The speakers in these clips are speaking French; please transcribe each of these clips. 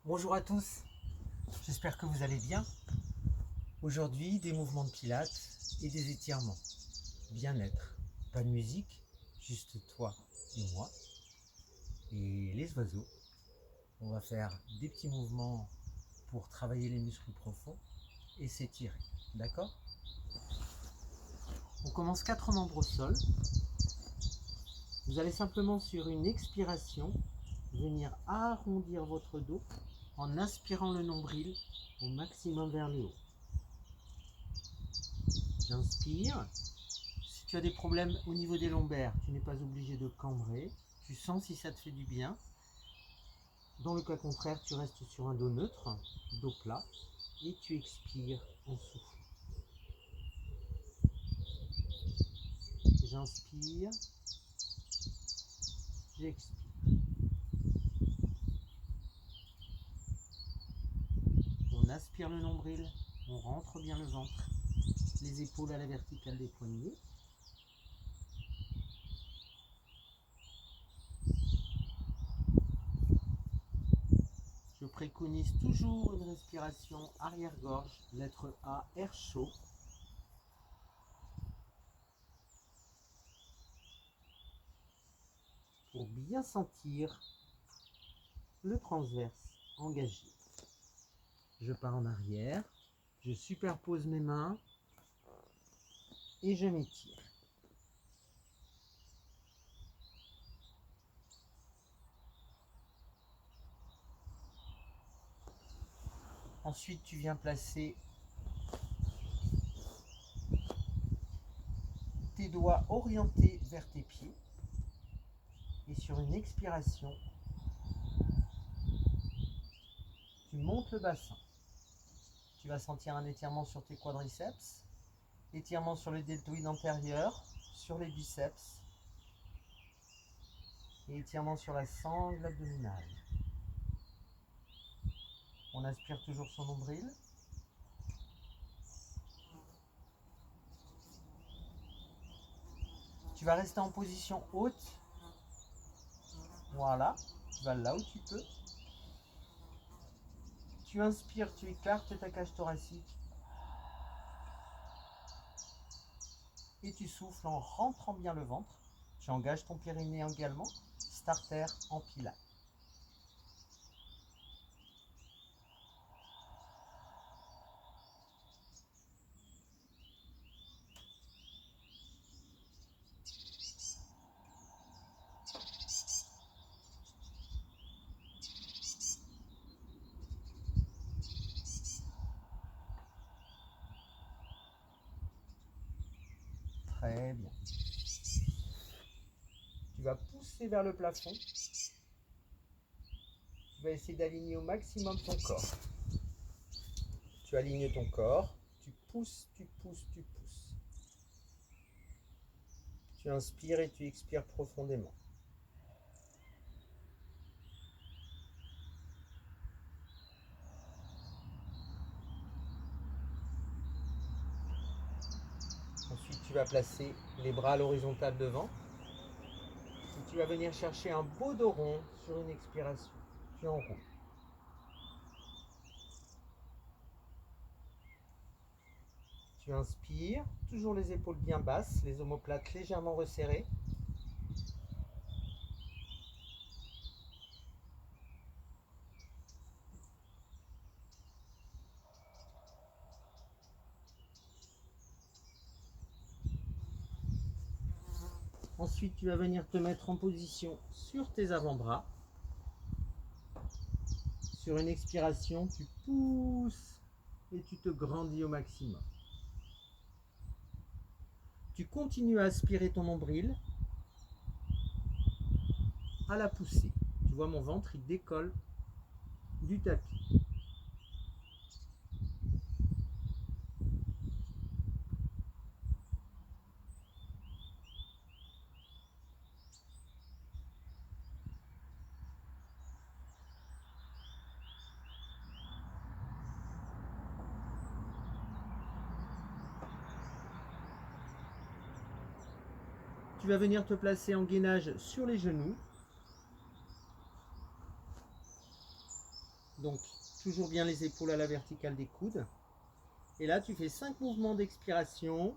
Bonjour à tous, j'espère que vous allez bien. Aujourd'hui, des mouvements de pilates et des étirements. Bien-être, pas de musique, juste toi et moi et les oiseaux. On va faire des petits mouvements pour travailler les muscles profonds et s'étirer, d'accord? On commence 4 membres au sol. Vous allez simplement sur une expiration venir arrondir votre dos en inspirant le nombril au maximum vers le haut. J'inspire. Si tu as des problèmes au niveau des lombaires, tu n'es pas obligé de cambrer. Tu sens si ça te fait du bien. Dans le cas contraire, tu restes sur un dos neutre, dos plat, et tu expires en soufflant. J'inspire, j'expire. On aspire le nombril, on rentre bien le ventre, les épaules à la verticale des poignets. Je préconise toujours une respiration arrière-gorge, lettre A, air chaud. Pour bien sentir le transverse engagé. Je pars en arrière, je superpose mes mains et je m'étire. Ensuite, tu viens placer tes doigts orientés vers tes pieds et sur une expiration, tu montes le bassin. Tu vas sentir un étirement sur tes quadriceps, étirement sur le deltoïde antérieur, sur les biceps et étirement sur la sangle abdominale. On aspire toujours son nombril. Tu vas rester en position haute. Voilà, tu vas là où tu peux. Tu inspires, tu écartes ta cage thoracique. Et tu souffles en rentrant bien le ventre. Tu engages ton périnée également. Starter en pilates. Très bien. Tu vas pousser vers le plafond. Tu vas essayer d'aligner au maximum ton corps. Tu alignes ton corps. Tu pousses, tu pousses, tu pousses. Tu inspires et tu expires profondément. Ensuite, tu vas placer les bras à l'horizontale devant. Et tu vas venir chercher un beau dos rond sur une expiration. Tu enroules. Tu inspires, toujours les épaules bien basses, les omoplates légèrement resserrées. Ensuite, tu vas venir te mettre en position sur tes avant-bras. Sur une expiration, tu pousses et tu te grandis au maximum. Tu continues à aspirer ton nombril à la poussée. Tu vois mon ventre, il décolle du tapis. Tu vas venir te placer en gainage sur les genoux. Donc, toujours bien les épaules à la verticale des coudes. Et là, tu fais 5 mouvements d'expiration.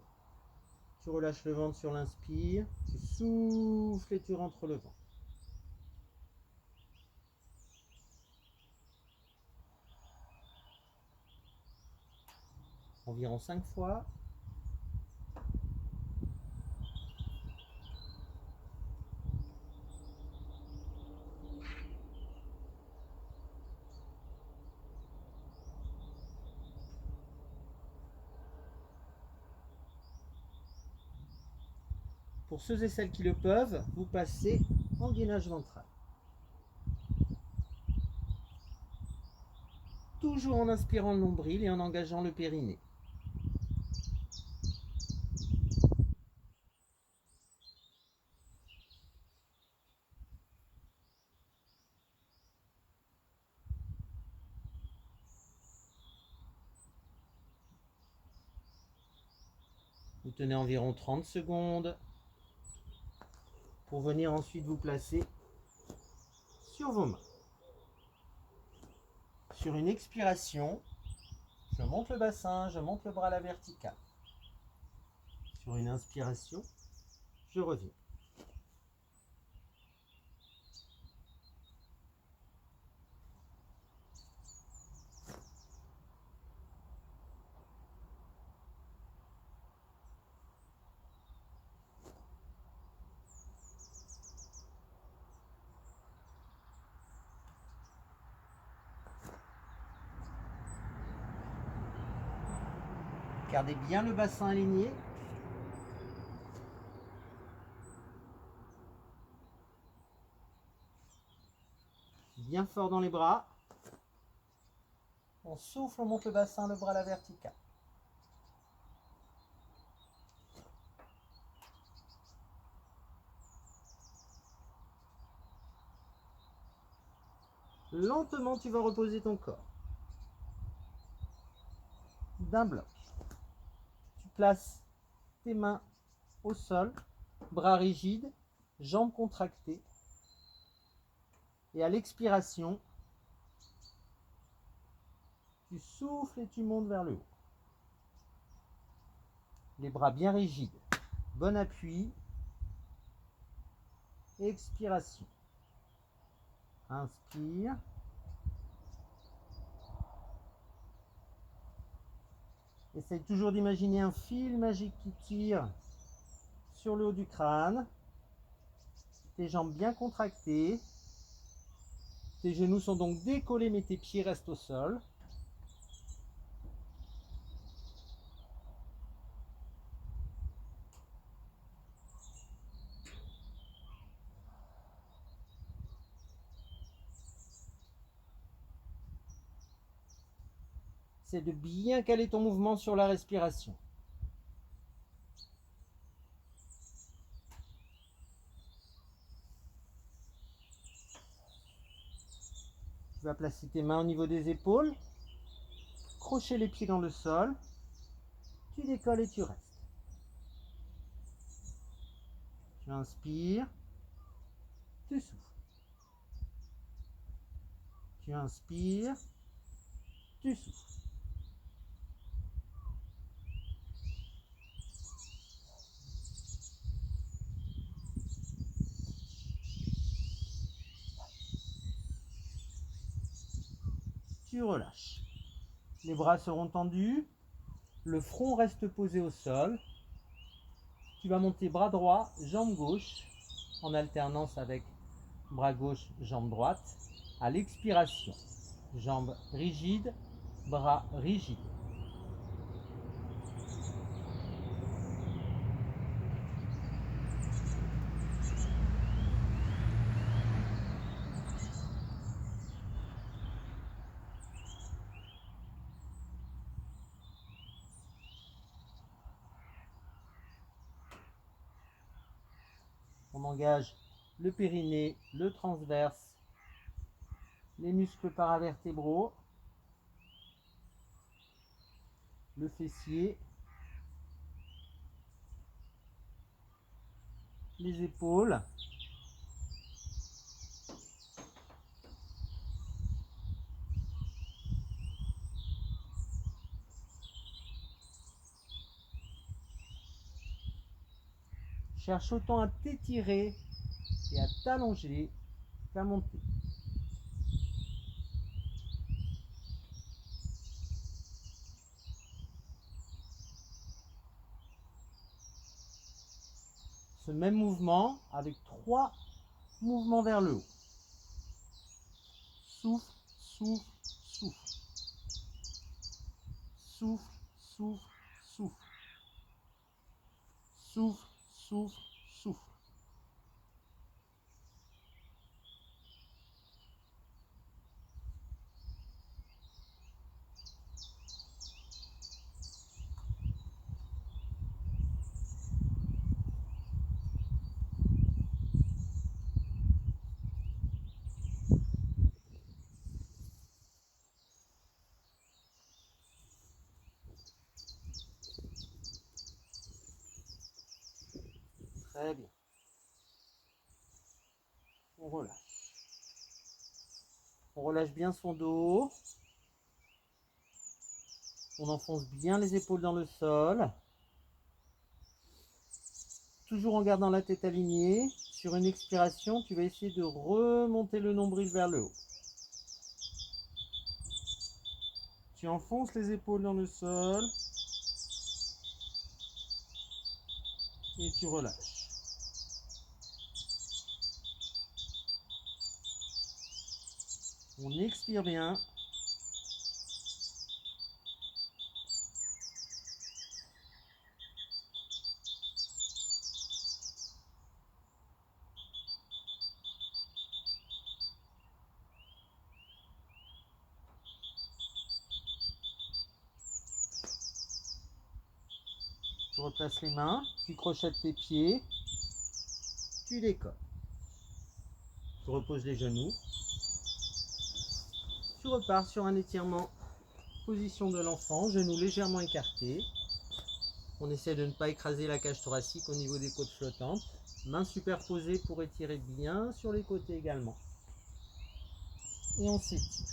Tu relâches le ventre sur l'inspire. Tu souffles et tu rentres le ventre. Environ 5 fois. Pour ceux et celles qui le peuvent, vous passez en gainage ventral. Toujours en inspirant le nombril et en engageant le périnée. Vous tenez environ 30 secondes pour venir ensuite vous placer sur vos mains. Sur une expiration, je monte le bassin, je monte le bras à la verticale. Sur une inspiration, je reviens. Gardez bien le bassin aligné. Bien fort dans les bras. On souffle, on monte le bassin, le bras à la verticale. Lentement, tu vas reposer ton corps d'un bloc. Tu places tes mains au sol, bras rigides, jambes contractées. Et à l'expiration, tu souffles et tu montes vers le haut. Les bras bien rigides. Bon appui. Expiration. Inspire. Essaye toujours d'imaginer un fil magique qui tire sur le haut du crâne. Tes jambes bien contractées. Tes genoux sont donc décollés, mais tes pieds restent au sol. C'est de bien caler ton mouvement sur la respiration. Tu vas placer tes mains au niveau des épaules, crocher les pieds dans le sol, tu décolles et tu restes. Tu inspires, tu souffles. Tu inspires, tu souffles. Tu relâches. Les bras seront tendus, le front reste posé au sol. Tu vas monter bras droit, jambe gauche, en alternance avec bras gauche, jambe droite. À l'expiration, jambes rigides, bras rigides. On engage le périnée, le transverse, les muscles paravertébraux, le fessier, les épaules. cherche autant à t'étirer et à t'allonger qu'à monter. Ce même mouvement avec 3 mouvements vers le haut. Souffle, souffle, souffle. Souffle, souffle, souffle. Souffle, souffle, souffle. Très bien. On relâche. On relâche bien son dos. On enfonce bien les épaules dans le sol. Toujours en gardant la tête alignée. Sur une expiration, tu vas essayer de remonter le nombril vers le haut. Tu enfonces les épaules dans le sol. Et tu relâches. On expire bien. Tu replaces les mains, tu crochettes tes pieds, tu les colles. Tu reposes les genoux. Tu repars sur un étirement, position de l'enfant, genoux légèrement écartés. On essaie de ne pas écraser la cage thoracique au niveau des côtes flottantes. Mains superposées pour étirer bien sur les côtés également. Et on s'étire.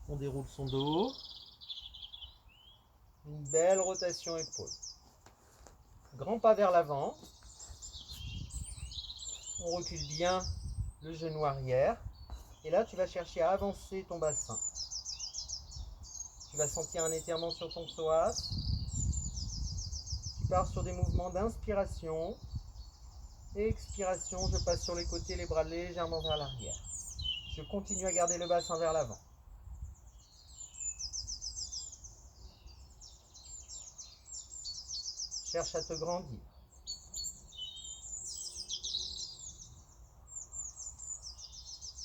On déroule son dos. Une belle rotation épaule. Grand pas vers l'avant. On recule bien le genou arrière. Et là, tu vas chercher à avancer ton bassin. Tu vas sentir un étirement sur ton psoas. Tu pars sur des mouvements d'inspiration. Et expiration, je passe sur les côtés, les bras légèrement vers l'arrière. Je continue à garder le bassin vers l'avant. Cherche à te grandir.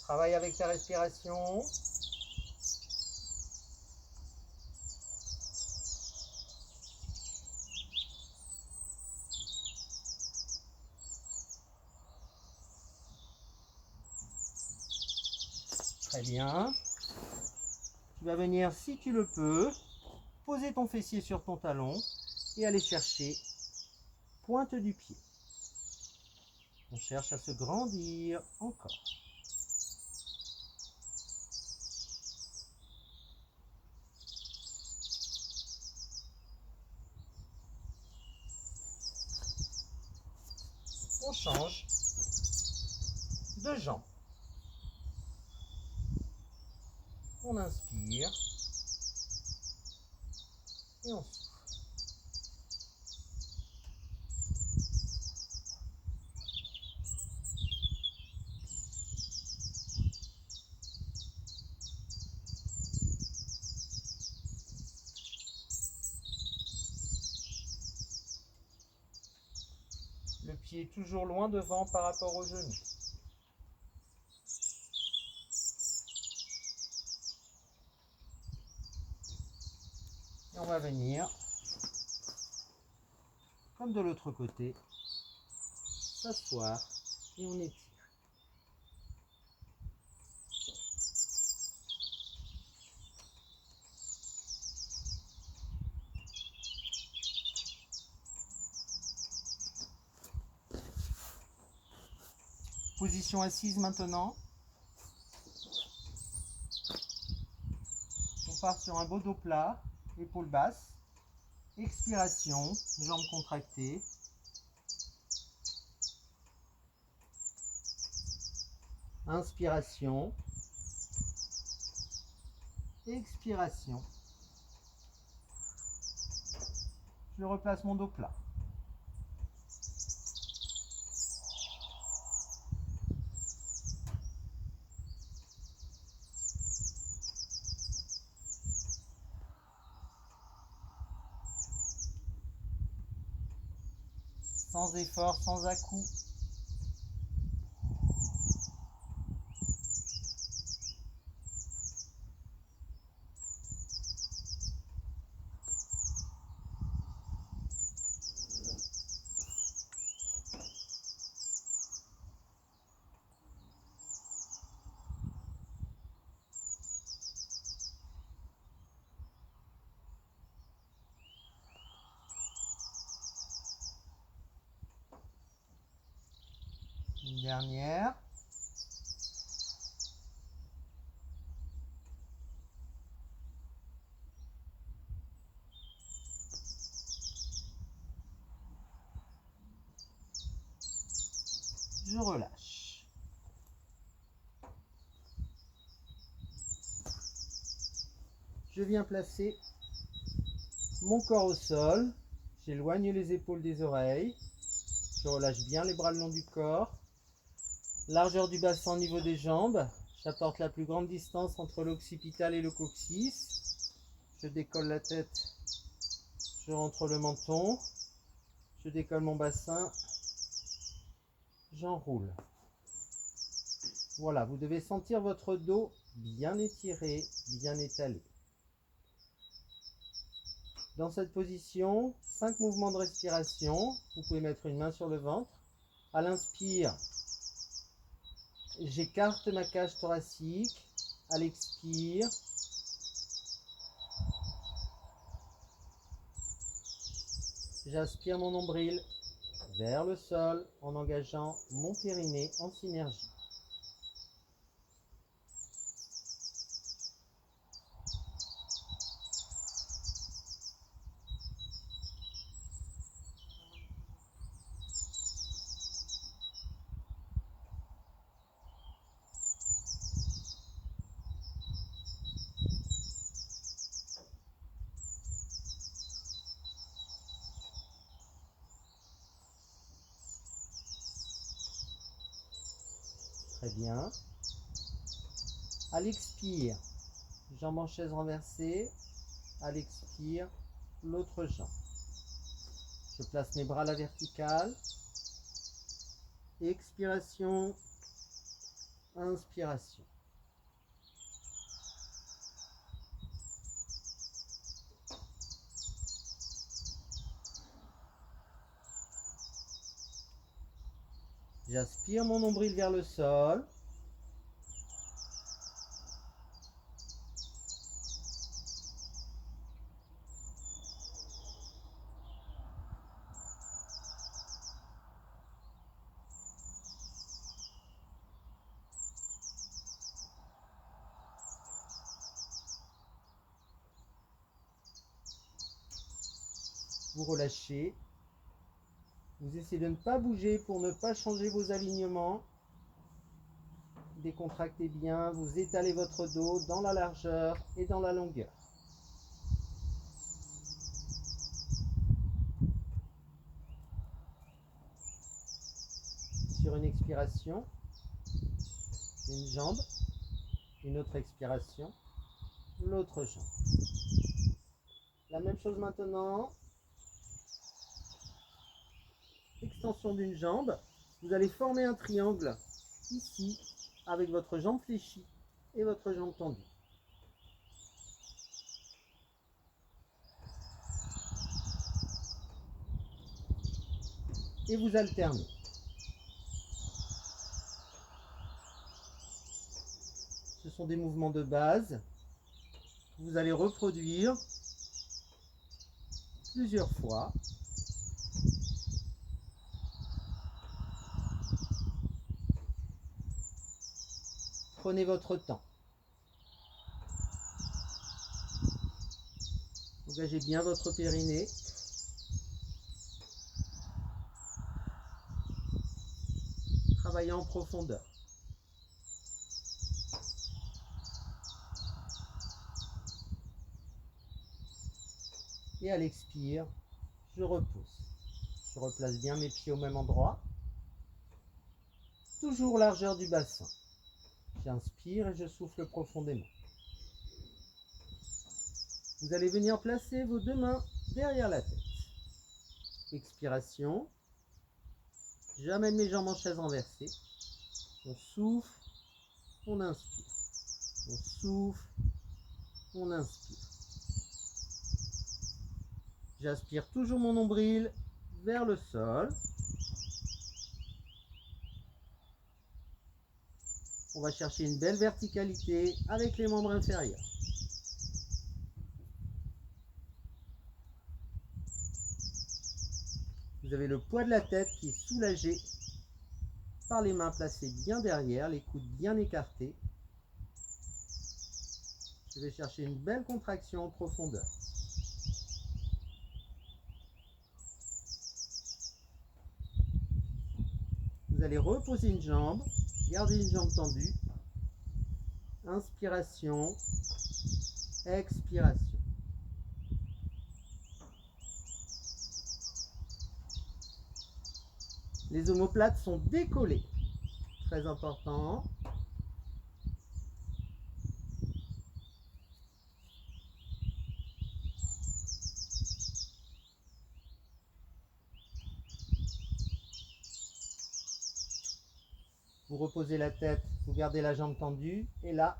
Travaille avec ta respiration. Très bien. Tu vas venir, si tu le peux, poser ton fessier sur ton talon et aller chercher pointe du pied. On cherche à se grandir encore. On change de jambe. On inspire et on souffle. Le pied est toujours loin devant par rapport au genou. Et on va venir, comme de l'autre côté, s'asseoir et on étire. Position assise maintenant. part sur un beau dos plat, épaules basses. Expiration, jambes contractées. Inspiration. Expiration. Je replace mon dos plat. Sans effort, sans à-coups. Une dernière. Je relâche. Je viens placer mon corps au sol. J'éloigne les épaules des oreilles. Je relâche bien les bras le long du corps. Largeur du bassin au niveau des jambes. J'apporte la plus grande distance entre l'occipital et le coccyx. Je décolle la tête. Je rentre le menton. Je décolle mon bassin. J'enroule. Voilà, vous devez sentir votre dos bien étiré, bien étalé. Dans cette position, 5 mouvements de respiration. Vous pouvez mettre une main sur le ventre. À l'inspire, j'écarte ma cage thoracique. À l'expire, j'aspire mon nombril vers le sol en engageant mon périnée en synergie. Très bien. À l'expire, jambe en chaise renversée. À l'expire, l'autre jambe. Je place mes bras à la verticale. Expiration, inspiration. J'aspire mon nombril vers le sol. Vous relâchez. Vous essayez de ne pas bouger pour ne pas changer vos alignements. Décontractez bien, vous étalez votre dos dans la largeur et dans la longueur. Sur une expiration, une jambe, une autre expiration, l'autre jambe. La même chose maintenant. Extension d'une jambe. Vous allez former un triangle ici avec votre jambe fléchie et votre jambe tendue. Et vous alternez. Ce sont des mouvements de base que vous allez reproduire plusieurs fois. Prenez votre temps. Engagez bien votre périnée. Travaillez en profondeur. Et à l'expire, je repousse. Je replace bien mes pieds au même endroit. Toujours largeur du bassin. J'inspire et je souffle profondément. Vous allez venir placer vos deux mains derrière la tête. Expiration. J'amène mes jambes en chaise renversée. On souffle, on inspire. On souffle, on inspire. J'aspire toujours mon nombril vers le sol. On va chercher une belle verticalité avec les membres inférieurs. Vous avez le poids de la tête qui est soulagé par les mains placées bien derrière, les coudes bien écartés. Je vais chercher une belle contraction en profondeur. Vous allez reposer une jambe, garder une jambe tendue. Inspiration, expiration. Les omoplates sont décollées. Très important. Vous reposez la tête, vous gardez la jambe tendue et là,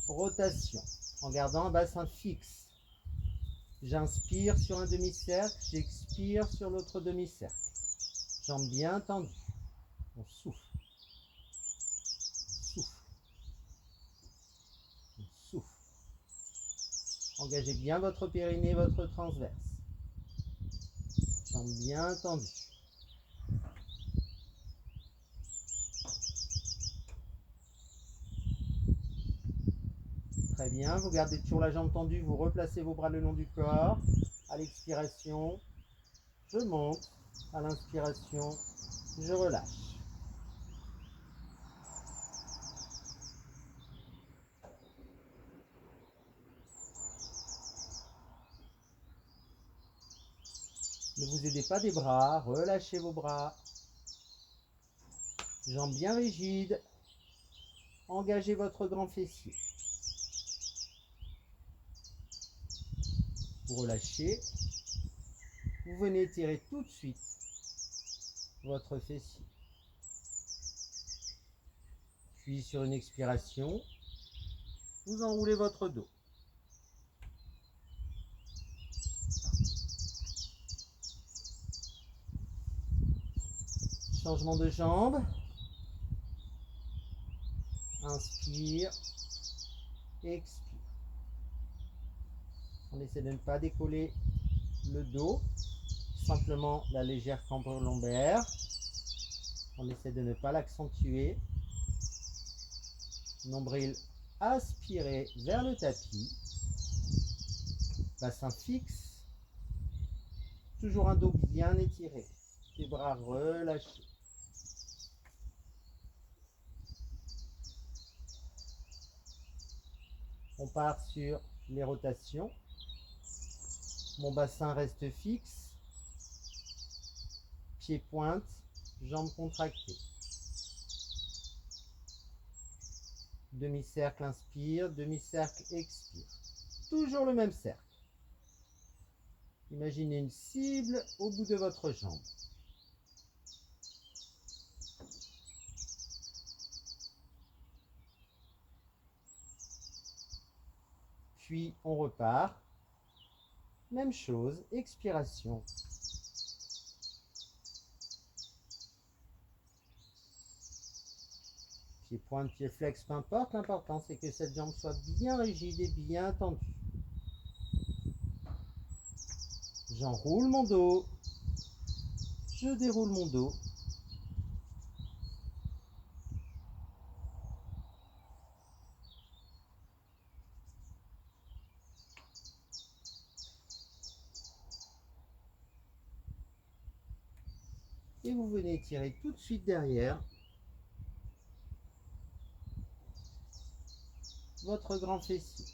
rotation en gardant un bassin fixe. J'inspire sur un demi-cercle, j'expire sur l'autre demi-cercle. Jambes bien tendues. On souffle. Souffle. On souffle. Engagez bien votre périnée, votre transverse. Jambes bien tendues. Très bien, vous gardez toujours la jambe tendue, vous replacez vos bras le long du corps. À l'expiration, je monte. À l'inspiration, je relâche. Ne vous aidez pas des bras, relâchez vos bras. Jambes bien rigides. Engagez votre grand fessier. Vous relâchez. Vous venez étirer tout de suite votre fessier. Puis sur une expiration, vous enroulez votre dos. Changement de jambe. Inspire, expire. On essaie de ne pas décoller le dos, simplement la légère cambre lombaire. On essaie de ne pas l'accentuer. Nombril aspiré vers le tapis. Bassin fixe. Toujours un dos bien étiré. Les bras relâchés. On part sur les rotations. Mon bassin reste fixe. Pieds pointe, jambes contractées. Demi-cercle, inspire, demi-cercle, expire. Toujours le même cercle. Imaginez une cible au bout de votre jambe. Puis on repart. Même chose, expiration. Pied pointe, pied flex, peu importe. L'important c'est que cette jambe soit bien rigide et bien tendue. J'enroule mon dos. Je déroule mon dos. Et vous venez tirer tout de suite derrière votre grand fessier.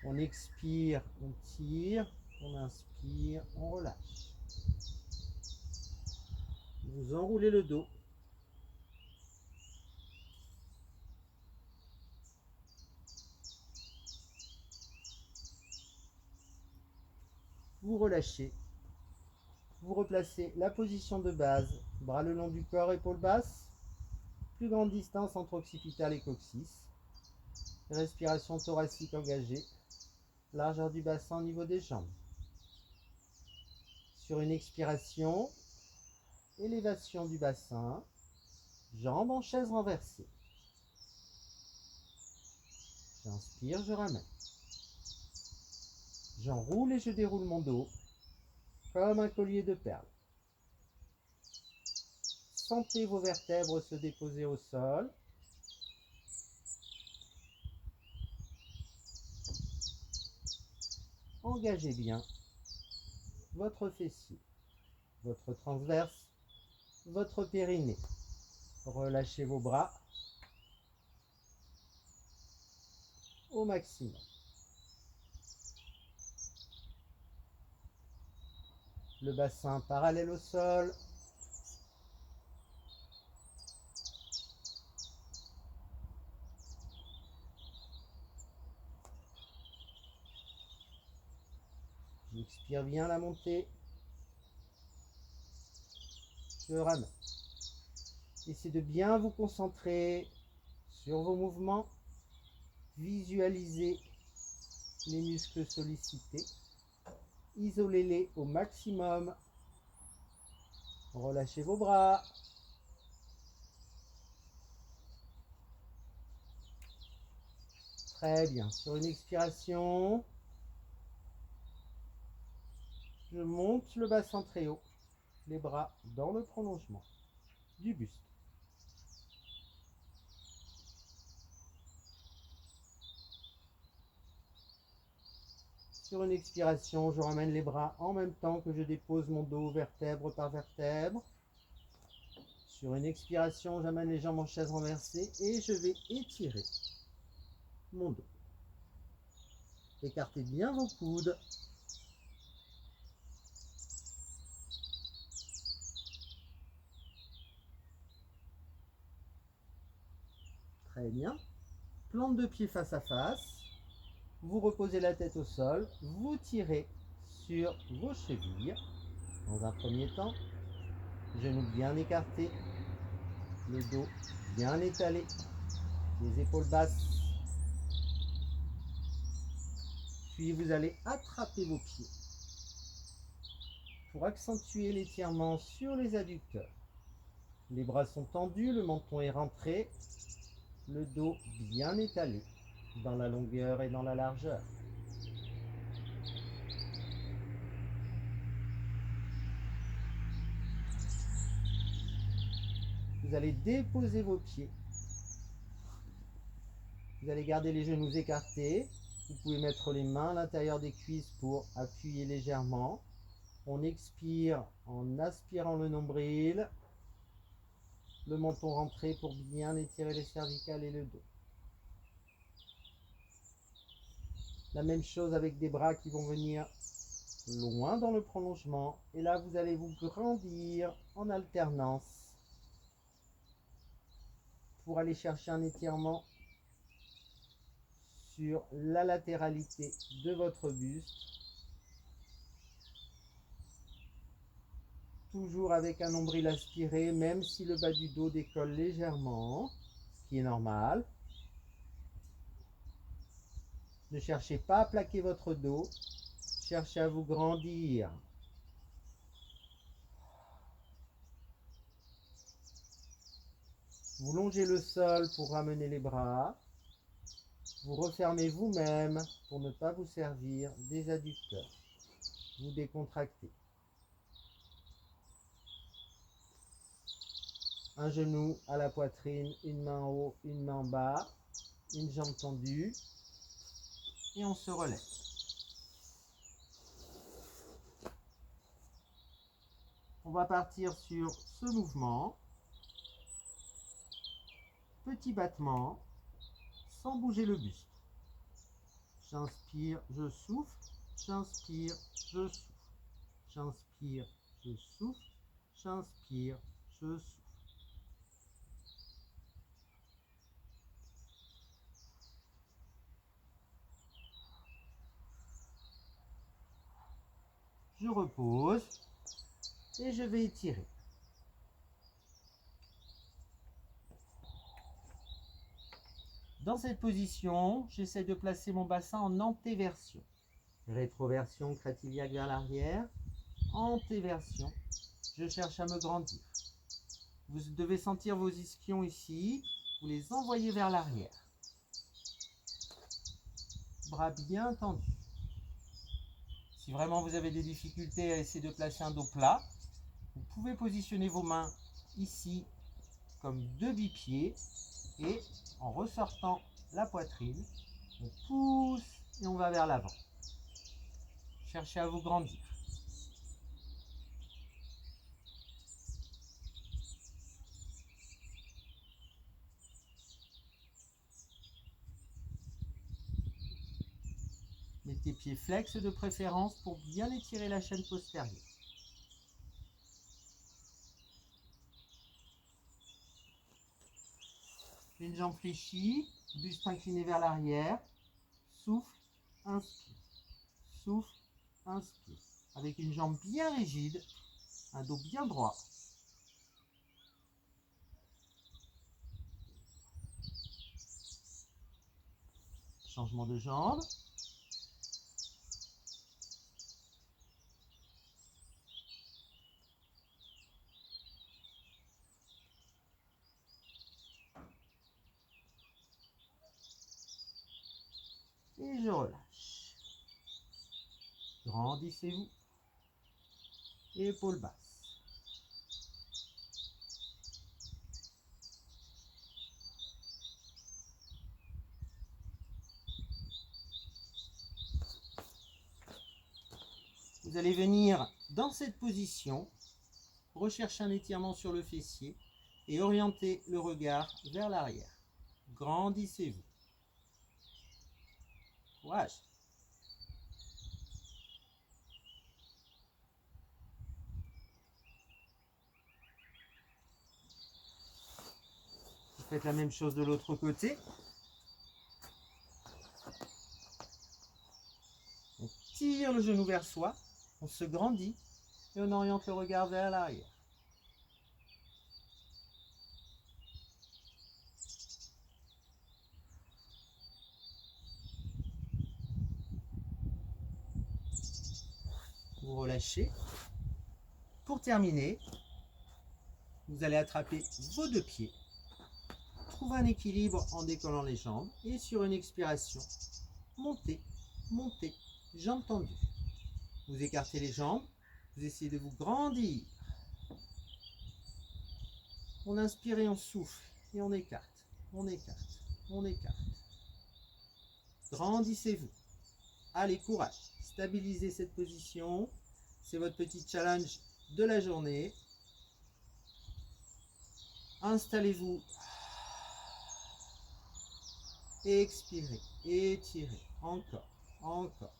On expire, on tire, on inspire, on relâche. Vous enroulez le dos. Vous relâchez. Vous replacez la position de base, bras le long du corps, épaules basses. Plus grande distance entre occipital et coccyx. Respiration thoracique engagée. Largeur du bassin au niveau des jambes. Sur une expiration, élévation du bassin, jambes en chaise renversée. J'inspire, je ramène. J'enroule et je déroule mon dos comme un collier de perles. Sentez vos vertèbres se déposer au sol. Engagez bien votre fessier, votre transverse, votre périnée. Relâchez vos bras au maximum. Le bassin parallèle au sol. J'expire bien la montée. Je ramène. Essayez de bien vous concentrer sur vos mouvements. Visualisez les muscles sollicités. Isolez-les au maximum. Relâchez vos bras. Très bien. Sur une expiration, je monte le bassin très haut. Les bras dans le prolongement du buste. Sur une expiration, je ramène les bras en même temps que je dépose mon dos vertèbre par vertèbre. Sur une expiration, j'amène les jambes en chaise renversée et je vais étirer mon dos. Écartez bien vos coudes. Très bien. Plante de pied face à face. Vous reposez la tête au sol. Vous tirez sur vos chevilles. Dans un premier temps, genoux bien écartés. Le dos bien étalé. Les épaules basses. Puis vous allez attraper vos pieds pour accentuer l'étirement sur les adducteurs. Les bras sont tendus, le menton est rentré, le dos bien étalé dans la longueur et dans la largeur. Vous allez déposer vos pieds. Vous allez garder les genoux écartés. Vous pouvez mettre les mains à l'intérieur des cuisses pour appuyer légèrement. On expire en aspirant le nombril. Le menton rentré pour bien étirer les cervicales et le dos. La même chose avec des bras qui vont venir loin dans le prolongement. Et là, vous allez vous grandir en alternance pour aller chercher un étirement sur la latéralité de votre buste. Toujours avec un nombril aspiré, même si le bas du dos décolle légèrement, ce qui est normal. Ne cherchez pas à plaquer votre dos, cherchez à vous grandir. Vous longez le sol pour ramener les bras. Vous refermez vous-même pour ne pas vous servir des adducteurs. Vous décontractez. Un genou à la poitrine, une main en haut, une main en bas, une jambe tendue. Et on se relève. On va partir sur ce mouvement. Petit battement, sans bouger le buste. J'inspire, je souffle. J'inspire, je souffle. J'inspire, je souffle. J'inspire, je souffle. Je repose et je vais étirer. Dans cette position, j'essaie de placer mon bassin en antéversion. Rétroversion, crête iliaque vers l'arrière. Antéversion, je cherche à me grandir. Vous devez sentir vos ischions ici, vous les envoyez vers l'arrière. Bras bien tendus. Si vraiment vous avez des difficultés à essayer de placer un dos plat, vous pouvez positionner vos mains ici comme deux bipieds et en ressortant la poitrine, on pousse et on va vers l'avant. Cherchez à vous grandir. Mettez pieds flex de préférence pour bien étirer la chaîne postérieure. Une jambe fléchie, buste incliné vers l'arrière. Souffle, inspire. Souffle, inspire. Avec une jambe bien rigide, un dos bien droit. Changement de jambe. Et je relâche. Grandissez-vous. Épaules basses. Vous allez venir dans cette position, rechercher un étirement sur le fessier et orienter le regard vers l'arrière. Grandissez-vous. Courage. Vous faites la même chose de l'autre côté. On tire le genou vers soi, on se grandit et on oriente le regard vers l'arrière. Vous relâchez. Pour terminer, vous allez attraper vos deux pieds. Trouvez un équilibre en décollant les jambes et sur une expiration, montez, montez, jambes tendues. Vous écartez les jambes, vous essayez de vous grandir. On inspire et on souffle et on écarte, on écarte, on écarte. Grandissez-vous. Allez, courage. Stabilisez cette position. C'est votre petit challenge de la journée. Installez-vous. Expirez. Étirez. Encore. Encore.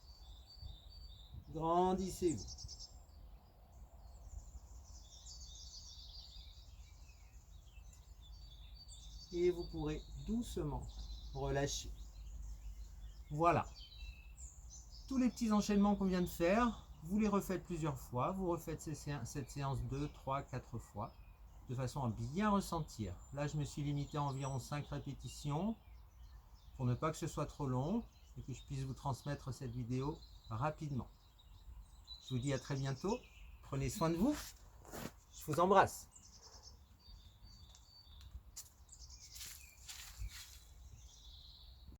Grandissez-vous. Et vous pourrez doucement relâcher. Voilà. Tous les petits enchaînements qu'on vient de faire, vous les refaites plusieurs fois. Vous refaites cette séance 2, 3, 4 fois, de façon à bien ressentir. Là, je me suis limité à environ 5 répétitions, pour ne pas que ce soit trop long, et que je puisse vous transmettre cette vidéo rapidement. Je vous dis à très bientôt. Prenez soin de vous. Je vous embrasse.